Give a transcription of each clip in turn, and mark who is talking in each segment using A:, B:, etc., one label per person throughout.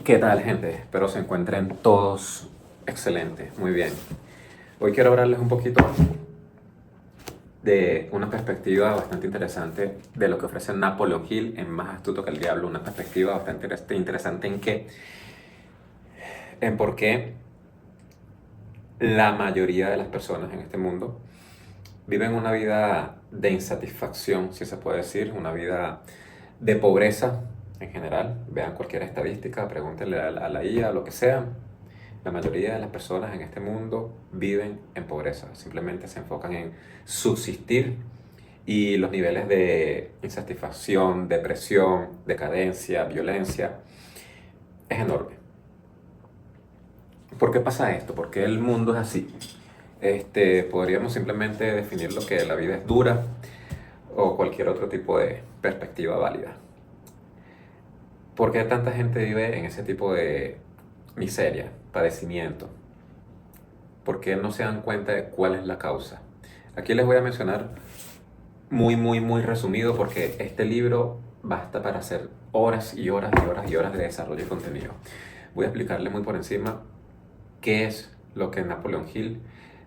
A: ¿Qué tal, gente? Espero se encuentren todos excelentes, muy bien. Hoy quiero hablarles un poquito de una perspectiva bastante interesante de lo que ofrece Napoleon Hill en Más astuto que el diablo. Una perspectiva bastante interesante en por qué la mayoría de las personas en este mundo viven una vida de insatisfacción, si se puede decir, una vida de pobreza en general. Vean cualquier estadística, pregúntenle a la IA, lo que sea. La mayoría de las personas en este mundo viven en pobreza, simplemente se enfocan en subsistir y los niveles de insatisfacción, depresión, decadencia, violencia es enorme. ¿Por qué pasa esto? ¿Por qué el mundo es así? Podríamos simplemente definir lo que la vida es dura o cualquier otro tipo de perspectiva válida. ¿Por qué tanta gente vive en ese tipo de miseria, padecimiento? ¿Por qué no se dan cuenta de cuál es la causa? Aquí les voy a mencionar muy resumido porque este libro basta para hacer horas y horas y horas y horas de desarrollo de contenido. Voy a explicarle muy por encima qué es lo que Napoleon Hill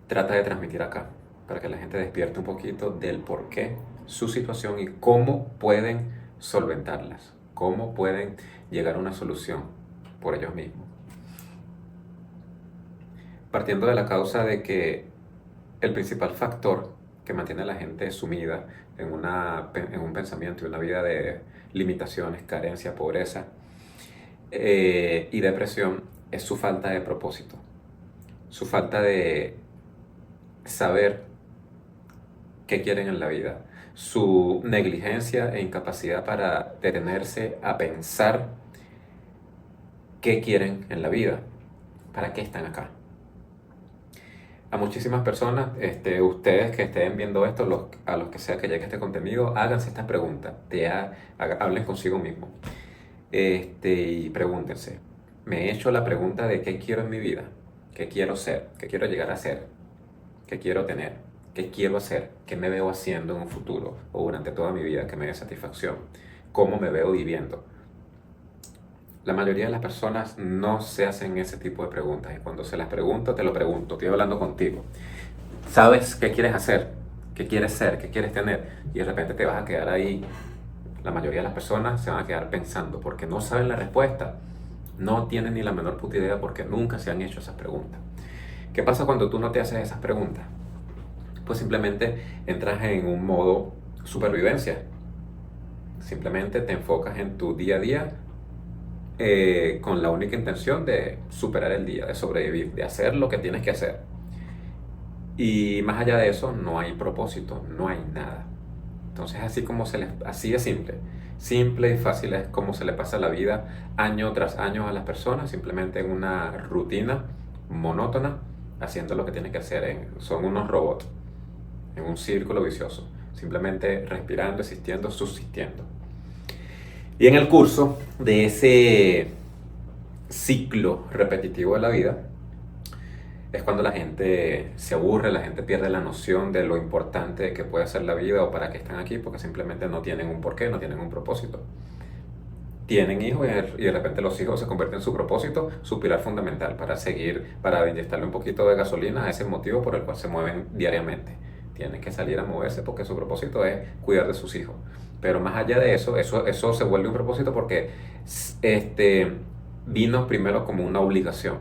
A: trata de transmitir acá, para que la gente despierte un poquito del por qué su situación y cómo pueden solventarlas, cómo pueden llegar a una solución por ellos mismos. Partiendo de la causa de que el principal factor que mantiene a la gente sumida en un pensamiento y una vida de limitaciones, carencia, pobreza y depresión es su falta de propósito, su falta de saber qué quieren en la vida, su negligencia e incapacidad para detenerse a pensar qué quieren en la vida, para qué están acá. A muchísimas personas, ustedes que estén viendo esto, a los que sea que llegue este contenido, háganse esta pregunta, hablen consigo mismo y pregúntense, me he hecho la pregunta de qué quiero en mi vida, qué quiero ser, qué quiero llegar a ser, qué quiero tener, qué quiero hacer, qué me veo haciendo en un futuro o durante toda mi vida que me dé satisfacción, cómo me veo viviendo. La mayoría de las personas no se hacen ese tipo de preguntas y cuando se las pregunto, te lo pregunto, estoy hablando contigo. ¿Sabes qué quieres hacer? ¿Qué quieres ser? ¿Qué quieres tener? Y de repente te vas a quedar ahí. La mayoría de las personas se van a quedar pensando porque no saben la respuesta. No tienen ni la menor puta idea porque nunca se han hecho esas preguntas. ¿Qué pasa cuando tú no te haces esas preguntas? Pues simplemente entras en un modo supervivencia. Simplemente te enfocas en tu día a día con la única intención de superar el día, de sobrevivir, de hacer lo que tienes que hacer. Y más allá de eso, no hay propósito, no hay nada. Entonces, así de simple y fácil es como se le pasa la vida año tras año a las personas, simplemente en una rutina monótona, haciendo lo que tienen que hacer. Son unos robots, en un círculo vicioso, simplemente respirando, existiendo, subsistiendo. Y en el curso de ese ciclo repetitivo de la vida, es cuando la gente se aburre, la gente pierde la noción de lo importante que puede ser la vida o para qué están aquí, porque simplemente no tienen un porqué, no tienen un propósito. Tienen hijos y de repente los hijos se convierten en su propósito, su pilar fundamental para seguir, para inyectarle un poquito de gasolina a ese motivo por el cual se mueven diariamente. Tienen que salir a moverse porque su propósito es cuidar de sus hijos. Pero más allá de eso se vuelve un propósito porque vino primero como una obligación,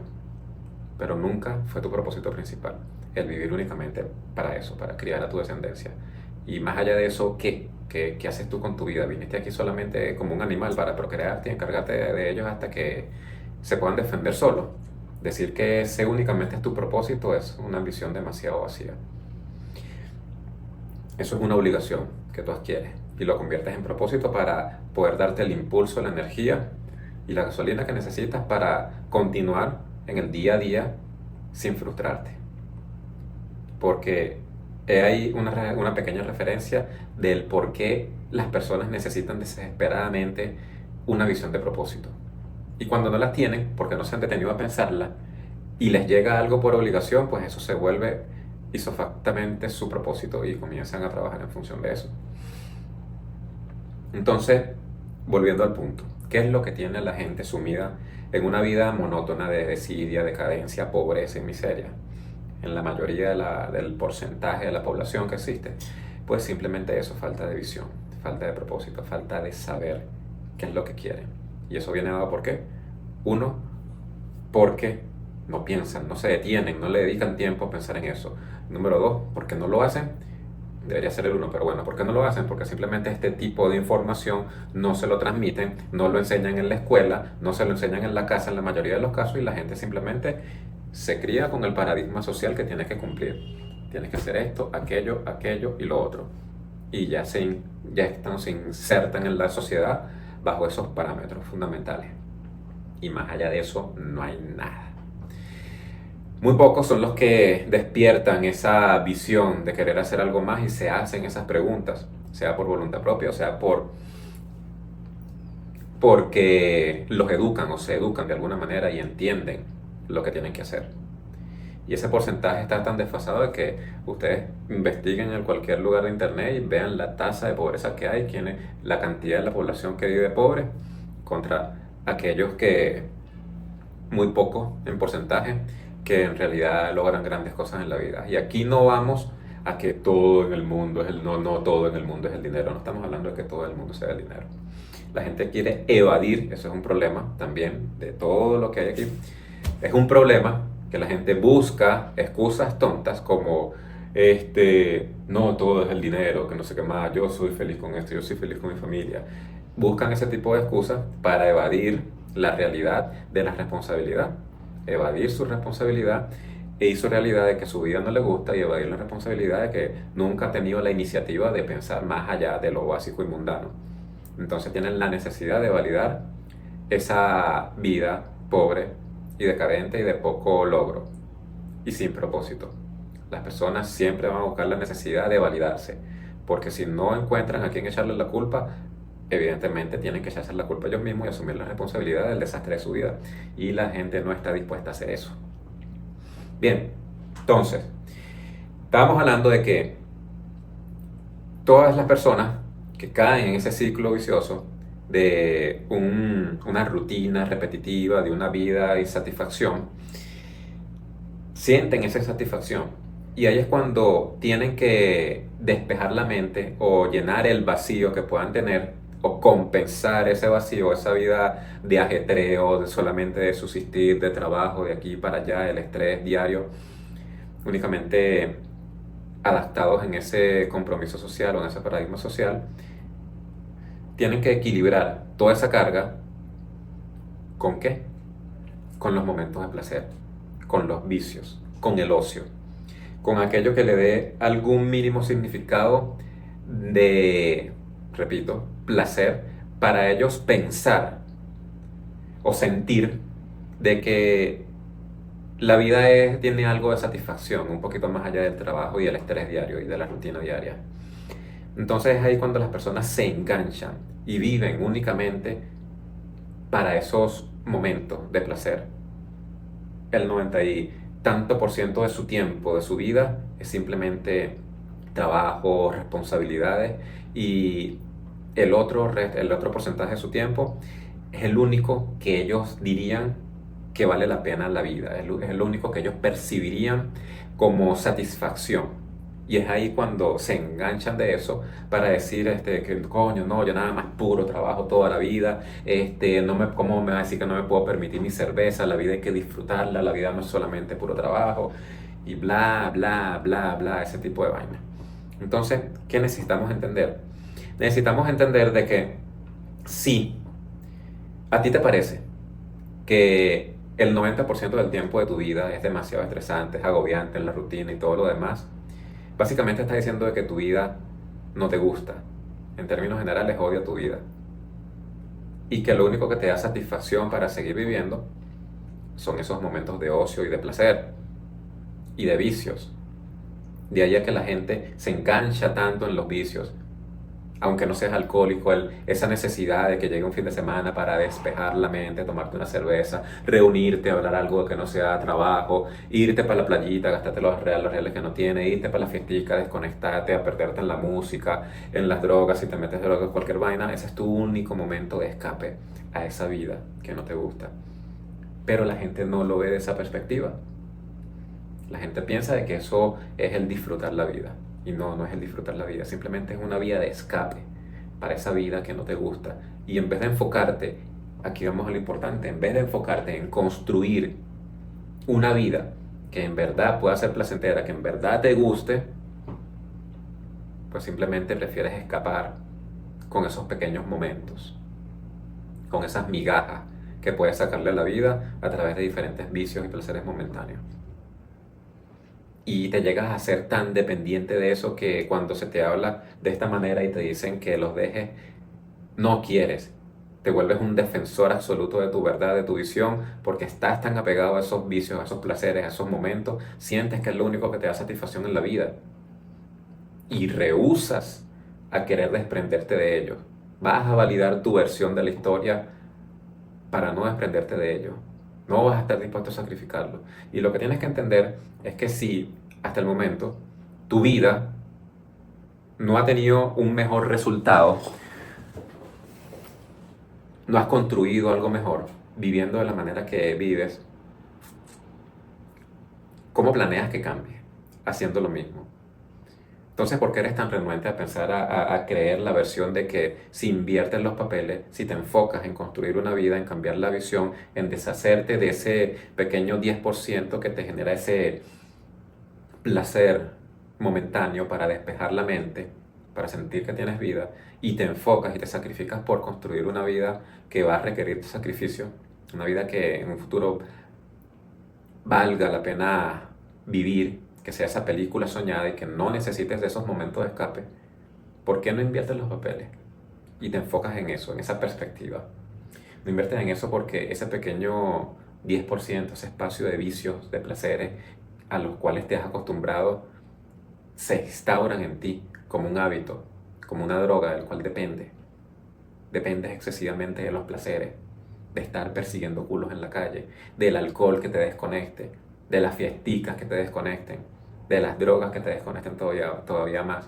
A: pero nunca fue tu propósito principal, el vivir únicamente para eso, para criar a tu descendencia. Y más allá de eso, ¿qué haces tú con tu vida? Viniste aquí solamente como un animal para procrearte y encargarte de ellos hasta que se puedan defender solos. Decir que ese únicamente es tu propósito es una ambición demasiado vacía. Eso es una obligación que tú adquieres y lo conviertes en propósito para poder darte el impulso, la energía y la gasolina que necesitas para continuar en el día a día sin frustrarte. Porque hay una pequeña referencia del por qué las personas necesitan desesperadamente una visión de propósito. Y cuando no la tienen, porque no se han detenido a pensarla, y les llega algo por obligación, pues eso se vuelve isofactamente su propósito y comienzan a trabajar en función de eso. Entonces, volviendo al punto, ¿Qué es lo que tiene a la gente sumida en una vida monótona de desidia, decadencia, pobreza y miseria? En la mayoría del porcentaje de la población que existe, pues simplemente eso, falta de visión, falta de propósito, falta de saber qué es lo que quieren. Y eso viene dado ¿por qué? Uno, porque no piensan, no se detienen, no le dedican tiempo a pensar en eso. Número dos, porque no lo hacen. Debería ser el uno, pero bueno, ¿por qué no lo hacen? Porque simplemente este tipo de información no se lo transmiten, no lo enseñan en la escuela, no se lo enseñan en la casa en la mayoría de los casos, y la gente simplemente se cría con el paradigma social que tiene que cumplir. Tienes que hacer esto, aquello y lo otro. Y ya se insertan en la sociedad bajo esos parámetros fundamentales. Y más allá de eso, no hay nada. Muy pocos son los que despiertan esa visión de querer hacer algo más y se hacen esas preguntas, sea por voluntad propia, o sea porque los educan o se educan de alguna manera y entienden lo que tienen que hacer. Y ese porcentaje está tan desfasado de que ustedes investiguen en cualquier lugar de internet y vean la tasa de pobreza que hay, la cantidad de la población que vive pobre contra aquellos que, muy pocos en porcentaje, que en realidad logran grandes cosas en la vida. Y aquí no vamos a que todo en el mundo es no todo en el mundo es el dinero. No estamos hablando de que todo el mundo sea el dinero. La gente quiere evadir, eso es un problema también de todo lo que hay aquí. Es un problema que la gente busca excusas tontas como no todo es el dinero, que no sé qué más, yo soy feliz con esto, yo soy feliz con mi familia. Buscan ese tipo de excusas para evadir la realidad de la responsabilidad, evadir su responsabilidad y su realidad de que su vida no le gusta, y evadir la responsabilidad de que nunca ha tenido la iniciativa de pensar más allá de lo básico y mundano. Entonces tienen la necesidad de validar esa vida pobre y decadente y de poco logro y sin propósito. Las personas siempre van a buscar la necesidad de validarse, porque si no encuentran a quién echarle la culpa, evidentemente tienen que echarse la culpa ellos mismos y asumir la responsabilidad del desastre de su vida. Y la gente no está dispuesta a hacer eso. Bien, entonces, estábamos hablando de que todas las personas que caen en ese ciclo vicioso de una rutina repetitiva, de una vida insatisfacción, sienten esa satisfacción. Y ahí es cuando tienen que despejar la mente o llenar el vacío que puedan tener o compensar ese vacío, esa vida de ajetreo, solamente de subsistir, de trabajo, de aquí para allá, el estrés diario, únicamente adaptados en ese compromiso social o en ese paradigma social. Tienen que equilibrar toda esa carga ¿con qué? Con los momentos de placer, con los vicios, con el ocio, con aquello que le dé algún mínimo significado de, repito, placer, para ellos pensar o sentir de que la vida tiene algo de satisfacción, un poquito más allá del trabajo y el estrés diario y de la rutina diaria. Entonces es ahí cuando las personas se enganchan y viven únicamente para esos momentos de placer. El 90 y tanto por ciento de su tiempo, de su vida, es simplemente trabajo, responsabilidades, y el otro porcentaje de su tiempo es el único que ellos dirían que vale la pena la vida, es el único que ellos percibirían como satisfacción. Y es ahí cuando se enganchan de eso para decir que coño, no, yo nada más puro trabajo toda la vida, ¿cómo me va a decir que no me puedo permitir mi cerveza? La vida hay que disfrutarla, la vida no es solamente puro trabajo, y bla, bla, bla, bla, ese tipo de vaina. Entonces, ¿qué necesitamos entender? Necesitamos entender de que si a ti te parece que el 90% del tiempo de tu vida es demasiado estresante, es agobiante en la rutina y todo lo demás, básicamente está diciendo de que tu vida no te gusta. En términos generales, odia tu vida. Y que lo único que te da satisfacción para seguir viviendo son esos momentos de ocio y de placer y de vicios. De ahí a que la gente se engancha tanto en los vicios, aunque no seas alcohólico, esa necesidad de que llegue un fin de semana para despejar la mente, tomarte una cerveza, reunirte, hablar algo que no sea trabajo, irte para la playita, gastarte los reales que no tienes, irte para la fiestica, desconectarte, a perderte en la música, en las drogas, si te metes drogas, cualquier vaina, ese es tu único momento de escape a esa vida que no te gusta. Pero la gente no lo ve de esa perspectiva. La gente piensa de que eso es el disfrutar la vida. Y no, no es el disfrutar la vida. Simplemente es una vía de escape para esa vida que no te gusta. Y en vez de enfocarte, aquí vamos a lo importante, en vez de enfocarte en construir una vida que en verdad pueda ser placentera, que en verdad te guste, pues simplemente prefieres escapar con esos pequeños momentos, con esas migajas que puedes sacarle a la vida a través de diferentes vicios y placeres momentáneos. Y te llegas a ser tan dependiente de eso que cuando se te habla de esta manera y te dicen que los dejes, no quieres. Te vuelves un defensor absoluto de tu verdad, de tu visión, porque estás tan apegado a esos vicios, a esos placeres, a esos momentos, sientes que es lo único que te da satisfacción en la vida. Y rehusas a querer desprenderte de ellos. Vas a validar tu versión de la historia para no desprenderte de ellos. No vas a estar dispuesto a sacrificarlo. Y lo que tienes que entender es que si hasta el momento tu vida no ha tenido un mejor resultado, no has construido algo mejor viviendo de la manera que vives, ¿cómo planeas que cambie? Haciendo lo mismo. Entonces, ¿por qué eres tan renuente a pensar, a creer la versión de que si inviertes los papeles, si te enfocas en construir una vida, en cambiar la visión, en deshacerte de ese pequeño 10% que te genera ese placer momentáneo para despejar la mente, para sentir que tienes vida, y te enfocas y te sacrificas por construir una vida que va a requerir tu sacrificio, una vida que en un futuro valga la pena vivir, que sea esa película soñada y que no necesites de esos momentos de escape? ¿Por qué no inviertes los papeles y te enfocas en eso, en esa perspectiva? No inviertes en eso porque ese pequeño 10%, ese espacio de vicios, de placeres a los cuales te has acostumbrado, se instauran en ti como un hábito, como una droga del cual dependes. Dependes excesivamente de los placeres, de estar persiguiendo culos en la calle, del alcohol que te desconecte, de las fiesticas que te desconecten, de las drogas que te desconecten todavía más,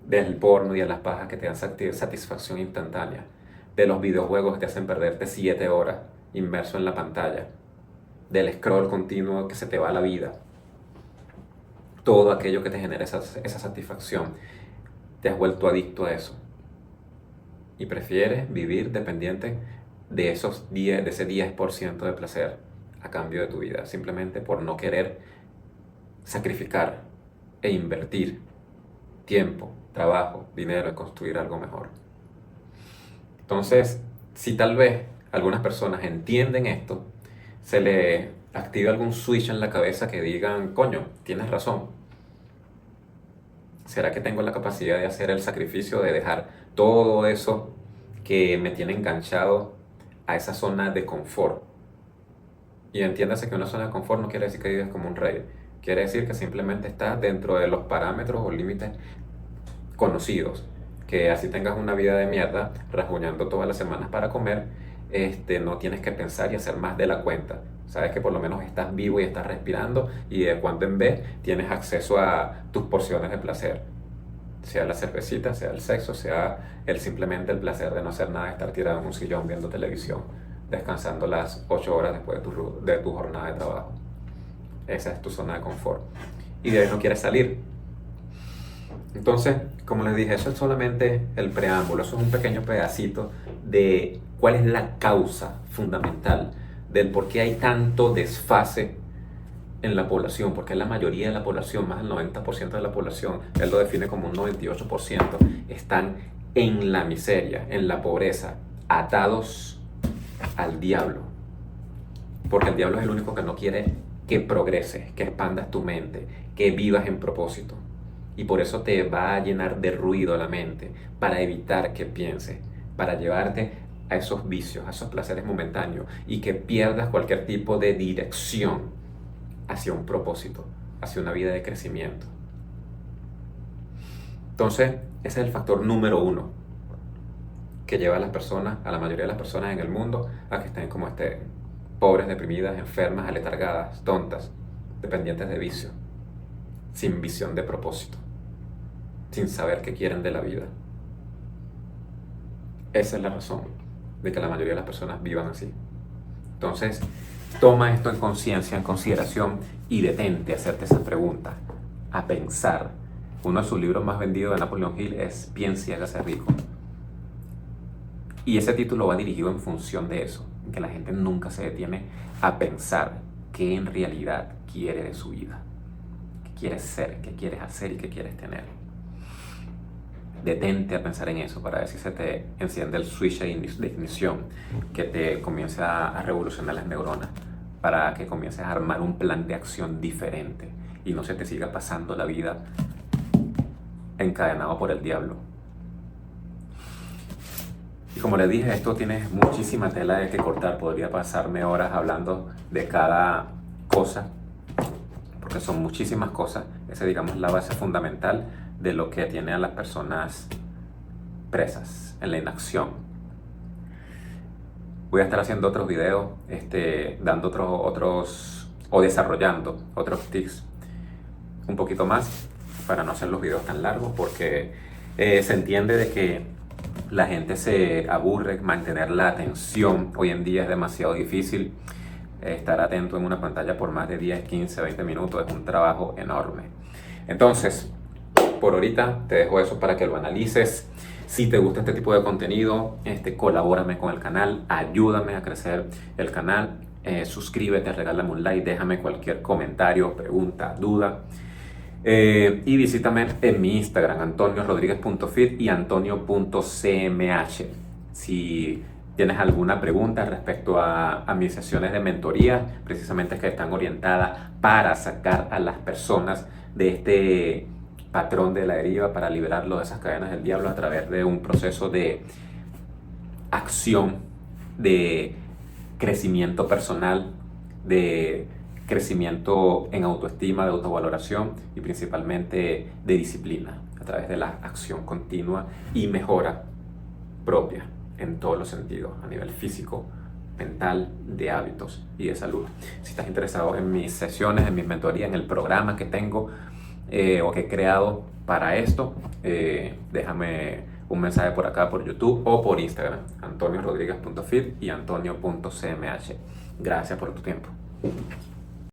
A: del porno y de las pajas que te dan satisfacción instantánea, de los videojuegos que te hacen perderte 7 horas inmerso en la pantalla, del scroll continuo que se te va la vida. Todo aquello que te genera esa satisfacción, te has vuelto adicto a eso. Y prefieres vivir dependiente de ese 10% de placer a cambio de tu vida, simplemente por no querer sacrificar e invertir tiempo, trabajo, dinero en construir algo mejor. Entonces, si tal vez algunas personas entienden esto, se le activa algún switch en la cabeza que digan, coño, tienes razón. ¿Será que tengo la capacidad de hacer el sacrificio de dejar todo eso que me tiene enganchado a esa zona de confort? Y entiéndase que una zona de confort no quiere decir que vives como un rey. Quiere decir que simplemente estás dentro de los parámetros o límites conocidos. Que así tengas una vida de mierda, rasguñando todas las semanas para comer, no tienes que pensar y hacer más de la cuenta. Sabes que por lo menos estás vivo y estás respirando y de cuando en vez tienes acceso a tus porciones de placer. Sea la cervecita, sea el sexo, sea simplemente el placer de no hacer nada, estar tirado en un sillón viendo televisión, descansando las 8 horas después de tu jornada de trabajo. Esa es tu zona de confort. Y de ahí no quieres salir. Entonces, como les dije, eso es solamente el preámbulo, eso es un pequeño pedacito de cuál es la causa fundamental del por qué hay tanto desfase en la población, porque la mayoría de la población, más del 90% de la población, él lo define como un 98%, están en la miseria, en la pobreza, atados al diablo. Porque el diablo es el único que no quiere que progreses, que expandas tu mente, que vivas en propósito. Y por eso te va a llenar de ruido la mente, para evitar que pienses, para llevarte a esos vicios, a esos placeres momentáneos y que pierdas cualquier tipo de dirección hacia un propósito, hacia una vida de crecimiento. Entonces, ese es el factor número uno que lleva a las personas, a la mayoría de las personas en el mundo, a que estén como pobres, deprimidas, enfermas, aletargadas, tontas, dependientes de vicio, sin visión de propósito, sin saber qué quieren de la vida. Esa es la razón de que la mayoría de las personas vivan así. Entonces, toma esto en conciencia, en consideración y detente a hacerte esa pregunta, a pensar. Uno de sus libros más vendidos de Napoleon Hill es Piense y hágase rico. Y ese título va dirigido en función de eso, que la gente nunca se detiene a pensar qué en realidad quiere de su vida, qué quieres ser, qué quieres hacer y qué quieres tener. Detente a pensar en eso para ver si se te enciende el switch de ignición que te comience a revolucionar las neuronas, para que comiences a armar un plan de acción diferente y no se te siga pasando la vida encadenado por el diablo. Y como les dije, esto tiene muchísima tela de que cortar. Podría pasarme horas hablando de cada cosa, porque son muchísimas cosas. Esa, digamos, la base fundamental de lo que tiene a las personas presas en la inacción. Voy a estar haciendo otros videos, dando otros o desarrollando otros tips un poquito más para no hacer los videos tan largos, porque se entiende de que la gente se aburre, mantener la atención hoy en día es demasiado difícil. Estar atento en una pantalla por más de 10, 15, 20 minutos es un trabajo enorme. Entonces, por ahorita te dejo eso para que lo analices. Si te gusta este tipo de contenido, colabórame con el canal, ayúdame a crecer el canal, suscríbete, regálame un like, déjame cualquier comentario, pregunta, duda. Y visítame en mi Instagram, antoniorodriguez.fit y antonio.cmh. Si tienes alguna pregunta respecto a mis sesiones de mentoría, precisamente que están orientadas para sacar a las personas de este patrón de la deriva, para liberarlo de esas cadenas del diablo a través de un proceso de acción, de crecimiento personal, de crecimiento en autoestima, de autovaloración y principalmente de disciplina a través de la acción continua y mejora propia en todos los sentidos, a nivel físico, mental, de hábitos y de salud. Si estás interesado en mis sesiones, en mis mentorías, en el programa que tengo o que he creado para esto, déjame un mensaje por acá, por YouTube o por Instagram, antoniorodriguez.fit y antonio.cmh. Gracias por tu tiempo.